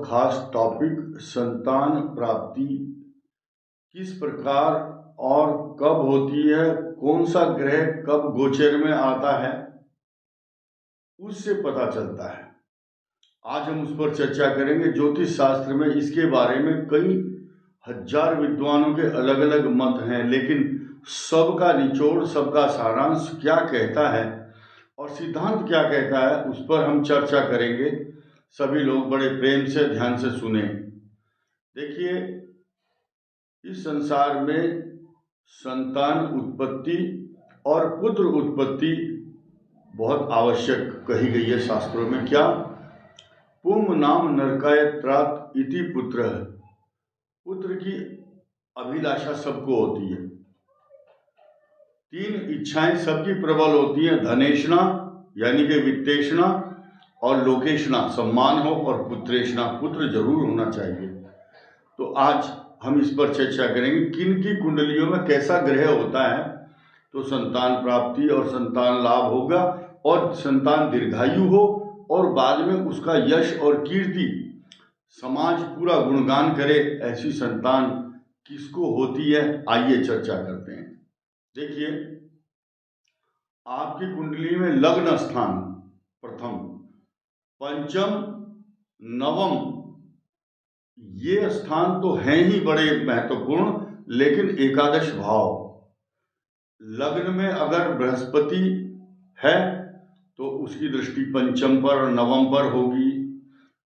खास टॉपिक संतान प्राप्ति किस प्रकार और कब होती है, कौन सा ग्रह कब गोचर में आता है, उससे पता चलता है। आज हम उस पर चर्चा करेंगे। ज्योतिष शास्त्र में इसके बारे में कई हजार विद्वानों के अलग अलग मत हैं, लेकिन सबका निचोड़, सबका सारांश क्या कहता है और सिद्धांत क्या कहता है, उस पर हम चर्चा करेंगे। सभी लोग बड़े प्रेम से ध्यान से सुने। देखिए, इस संसार में संतान उत्पत्ति और पुत्र उत्पत्ति बहुत आवश्यक कही गई है शास्त्रों में। क्या? पुम नाम नरकाय त्रात इति पुत्र। पुत्र की अभिलाषा सबको होती है। 3 इच्छाएं सबकी प्रबल होती हैं, धनेशना यानी कि वित्तेषणा, और लोकेशना सम्मान हो, और पुत्रेशना पुत्र जरूर होना चाहिए। तो आज हम इस पर चर्चा करेंगे किन की कुंडलियों में कैसा ग्रह होता है तो संतान प्राप्ति और संतान लाभ होगा, और संतान दीर्घायु हो, और बाद में उसका यश और कीर्ति समाज पूरा गुणगान करे। ऐसी संतान किसको होती है, आइए चर्चा करते हैं। देखिए, आपकी कुंडली में लग्न स्थान प्रथम, पंचम, नवम, ये स्थान तो हैं ही बड़े महत्वपूर्ण, लेकिन एकादश भाव, लग्न में अगर बृहस्पति है तो उसकी दृष्टि पंचम पर और नवम पर होगी।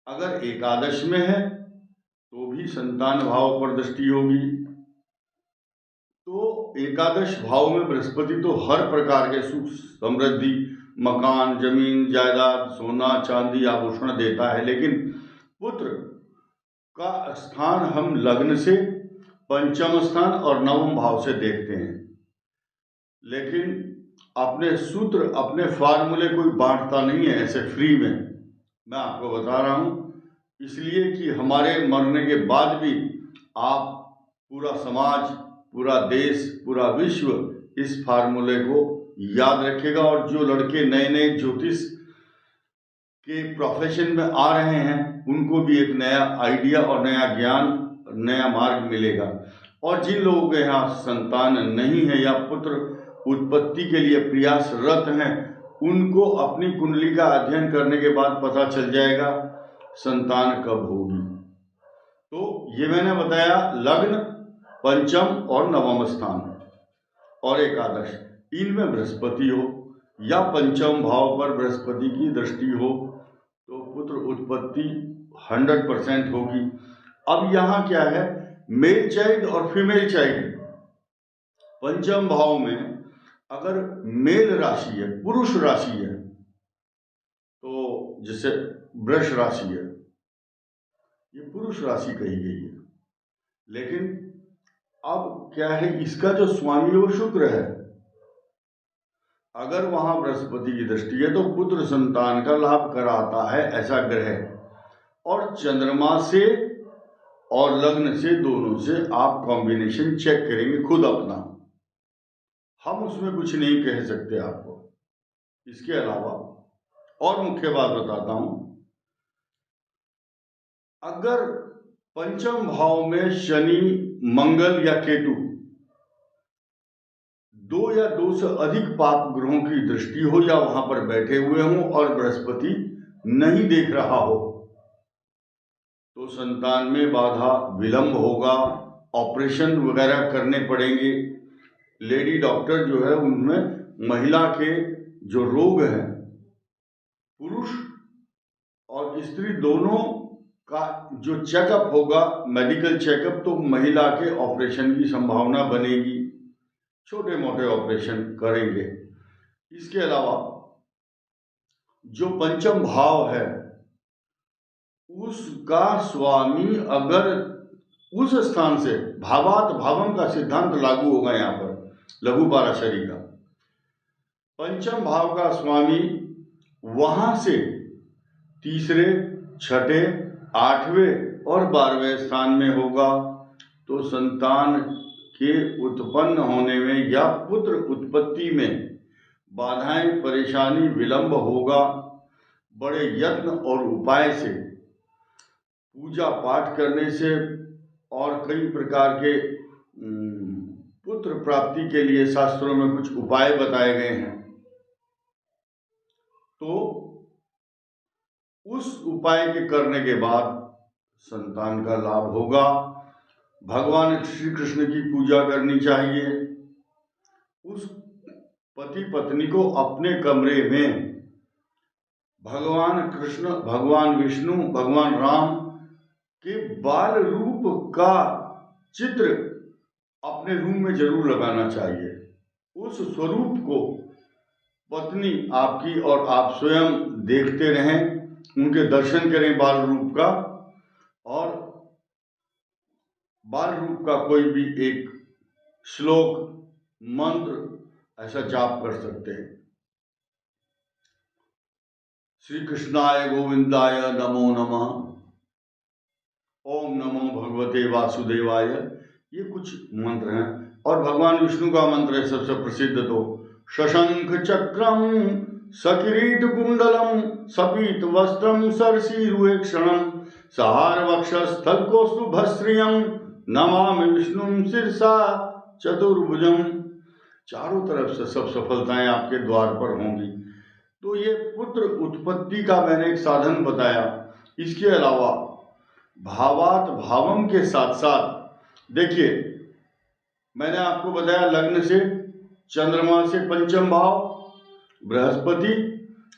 अगर एकादश में है तो भी संतान भाव पर दृष्टि होगी। तो एकादश भाव में बृहस्पति तो हर प्रकार के सुख समृद्धि, मकान, जमीन, जायदाद, सोना, चांदी, आभूषण देता है, लेकिन पुत्र का स्थान हम लग्न से, पंचम स्थान और नवम भाव से देखते हैं। लेकिन अपने सूत्र, अपने फार्मूले कोई बांटता नहीं है ऐसे फ्री में। मैं आपको बता रहा हूं इसलिए कि हमारे मरने के बाद भी आप, पूरा समाज, पूरा देश, पूरा विश्व इस फार्मूले को याद रखेगा। और जो लड़के नए नए ज्योतिष के प्रोफेशन में आ रहे हैं उनको भी एक नया आइडिया और नया ज्ञान, नया मार्ग मिलेगा। और जिन लोगों के यहाँ संतान नहीं है या पुत्र उत्पत्ति के लिए प्रयासरत हैं, उनको अपनी कुंडली का अध्ययन करने के बाद पता चल जाएगा संतान कब होगी। तो ये मैंने बताया, लग्न, पंचम और नवम स्थान और एकादश, इनमें बृहस्पति हो या पंचम भाव पर बृहस्पति की दृष्टि हो तो पुत्र उत्पत्ति 100% होगी। अब यहाँ क्या है, मेल चाइल्ड और फीमेल चाइल्ड। पंचम भाव में अगर मेल राशि है, पुरुष राशि है, तो जैसे वृष राशि है, ये पुरुष राशि कही गई है। लेकिन अब क्या है, इसका जो स्वामी वो शुक्र है। अगर वहां बृहस्पति की दृष्टि है तो पुत्र संतान का लाभ कराता है ऐसा ग्रह। और चंद्रमा से और लग्न से, दोनों से आप कॉम्बिनेशन चेक करेंगे खुद अपना, हम उसमें कुछ नहीं कह सकते आपको। इसके अलावा और मुख्य बात बताता हूं, अगर पंचम भाव में शनि, मंगल या केतु, 2 या 2 से अधिक पाप ग्रहों की दृष्टि हो या वहां पर बैठे हुए हों और बृहस्पति नहीं देख रहा हो तो संतान में बाधा, विलंब होगा, ऑपरेशन वगैरह करने पड़ेंगे। लेडी डॉक्टर जो है उनमें महिला के जो रोग हैं, पुरुष और स्त्री दोनों का जो चेकअप होगा, मेडिकल चेकअप, तो महिला के ऑपरेशन की संभावना बनेगी। छोटे मोटे ऑपरेशन करेंगे। इसके अलावा जो पंचम भाव है उसका स्वामी अगर उस स्थान से, भावात भावम का सिद्धांत लागू होगा यहाँ पर, लघु पाराशरी का, पंचम भाव का स्वामी वहां से तीसरे, छठे, 8वें और 12वें स्थान में होगा तो संतान के उत्पन्न होने में या पुत्र उत्पत्ति में बाधाएं, परेशानी, विलंब होगा। बड़े यत्न और उपाय से पूजा पाठ करने से और कई प्रकार के पुत्र प्राप्ति के लिए शास्त्रों में कुछ उपाय बताए गए हैं। तो उस उपाय के करने के बाद संतान का लाभ होगा। भगवान श्री कृष्ण की पूजा करनी चाहिए। उस पति पत्नी को अपने कमरे में भगवान कृष्ण, भगवान विष्णु, भगवान राम के बाल रूप का चित्र अपने रूम में जरूर लगाना चाहिए। उस स्वरूप को पत्नी आपकी और आप स्वयं देखते रहें, उनके दर्शन करें बाल रूप का, और बाल रूप का कोई भी एक श्लोक, मंत्र ऐसा जाप कर सकते हैं। श्री कृष्णाय गोविंदाय नमो नमः, ओम नमो भगवते वासुदेवाय, ये कुछ मंत्र हैं। और भगवान विष्णु का मंत्र है सबसे प्रसिद्ध, तो शशंख चक्रम सकिरीट कुंडलम सपीत वस्त्रम सरसीरुक्षणम सहार वक्षस्थल को शुभश्रियम नमामि विष्णु शीर्षा चतुर्भुजम। चारों तरफ से सब सफलताएं आपके द्वार पर होंगी। तो ये पुत्र उत्पत्ति का मैंने एक साधन बताया। इसके अलावा भावात भावम के साथ साथ देखिए, मैंने आपको बताया लग्न से, चंद्रमा से पंचम भाव बृहस्पति,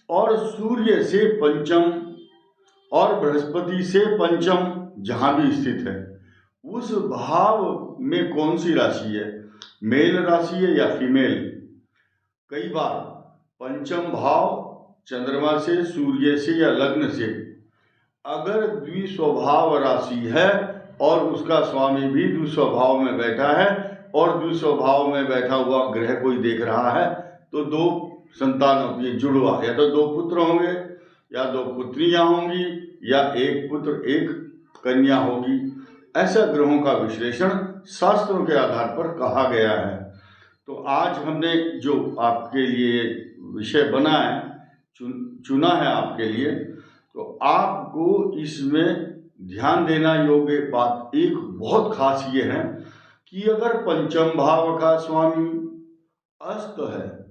और सूर्य से पंचम और बृहस्पति से पंचम जहां भी स्थित है, उस भाव में कौन सी राशि है, मेल राशि है या फीमेल। कई बार पंचम भाव चंद्रमा से, सूर्य से या लग्न से अगर द्विस्वभाव राशि है और उसका स्वामी भी द्विस्वभाव में बैठा है और द्विस्वभाव में बैठा हुआ ग्रह कोई देख रहा है, तो दो संतान होती है, जुड़वा, या तो दो पुत्र होंगे या दो पुत्रियां होंगी या एक पुत्र एक कन्या होगी। ऐसा ग्रहों का विश्लेषण शास्त्रों के आधार पर कहा गया है। तो आज हमने जो आपके लिए विषय बना है, चुना है आपके लिए, तो आपको इसमें ध्यान देना योग्य बात एक बहुत खास ये है कि अगर पंचम भाव का स्वामी अस्त है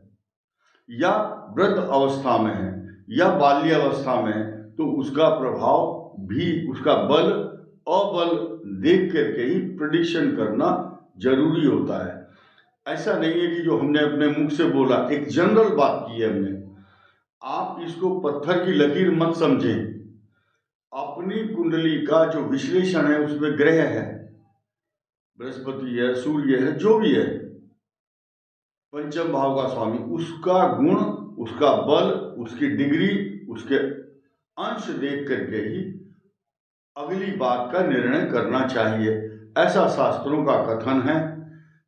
या वृद्ध अवस्था में है या बाल्य अवस्था में है, तो उसका प्रभाव भी, उसका बल अबल देख करके ही प्रेडिक्शन करना जरूरी होता है। ऐसा नहीं है कि जो हमने अपने मुख से बोला, एक जनरल बात की है हमने, आप इसको पत्थर की लकीर मत समझें। अपनी कुंडली का जो विश्लेषण है उसमें ग्रह है, बृहस्पति है, सूर्य है, जो भी है, पंचम भाव का स्वामी, उसका गुण, उसका बल, उसकी डिग्री, उसके अंश देख करके ही अगली बात का निर्णय करना चाहिए, ऐसा शास्त्रों का कथन है।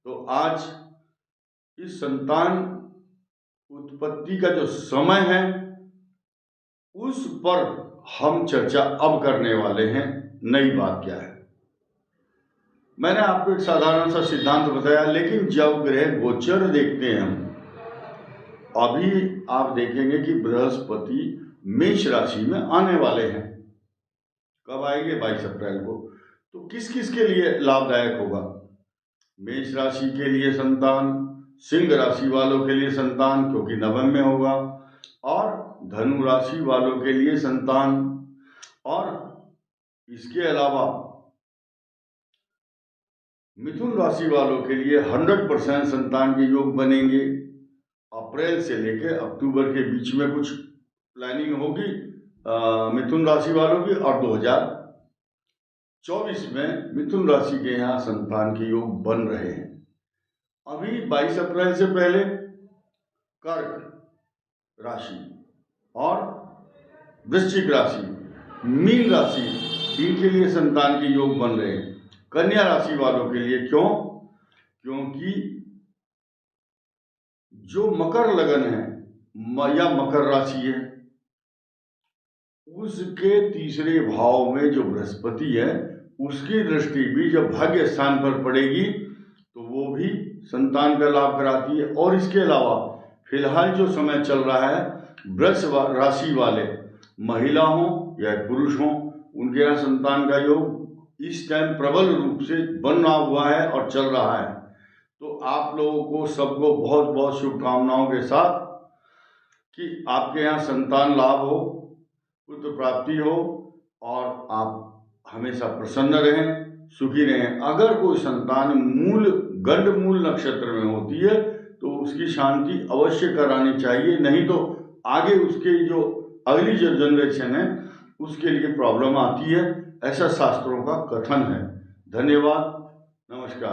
तो आज इस संतान उत्पत्ति का जो समय है उस पर हम चर्चा अब करने वाले हैं। नई बात क्या है, मैंने आपको एक साधारण सा सिद्धांत बताया, लेकिन जब ग्रह गोचर देखते हैं हम, अभी आप देखेंगे कि बृहस्पति मेष राशि में आने वाले हैं। कब आएंगे? 22 अप्रैल को। तो किस किस के लिए लाभदायक होगा? मेष राशि के लिए संतान, सिंह राशि वालों के लिए संतान क्योंकि नवम में होगा, और धनु राशि वालों के लिए संतान, और इसके अलावा मिथुन राशि वालों के लिए 100% संतान के योग बनेंगे। अप्रैल से लेकर अक्टूबर के बीच में कुछ प्लानिंग होगी मिथुन राशि वालों की, और 2024 में मिथुन राशि के यहाँ संतान के योग बन रहे हैं। अभी 22 अप्रैल से पहले कर्क राशि और वृश्चिक राशि, मीन राशि, इनके लिए संतान के योग बन रहे हैं। कन्या राशि वालों के लिए क्यों? क्योंकि जो मकर लगन है या मकर राशि है, उसके तीसरे भाव में जो बृहस्पति है, उसकी दृष्टि भी जब भाग्य स्थान पर पड़ेगी तो वो भी संतान का लाभ कराती है। और इसके अलावा फिलहाल जो समय चल रहा है, वृष राशि वाले महिला हों या पुरुष हों, उनके यहाँ संतान का योग इस टाइम प्रबल रूप से बना हुआ है और चल रहा है। तो आप लोगों को सबको बहुत बहुत शुभकामनाओं के साथ कि आपके यहाँ संतान लाभ हो, पुत्र प्राप्ति हो और आप हमेशा प्रसन्न रहें, सुखी रहें। अगर कोई संतान गंड मूल नक्षत्र में होती है तो उसकी शांति अवश्य करानी चाहिए, नहीं तो आगे उसके जो अगली जो जनरेशन है उसके लिए प्रॉब्लम आती है, ऐसा शास्त्रों का कथन है। धन्यवाद, नमस्कार।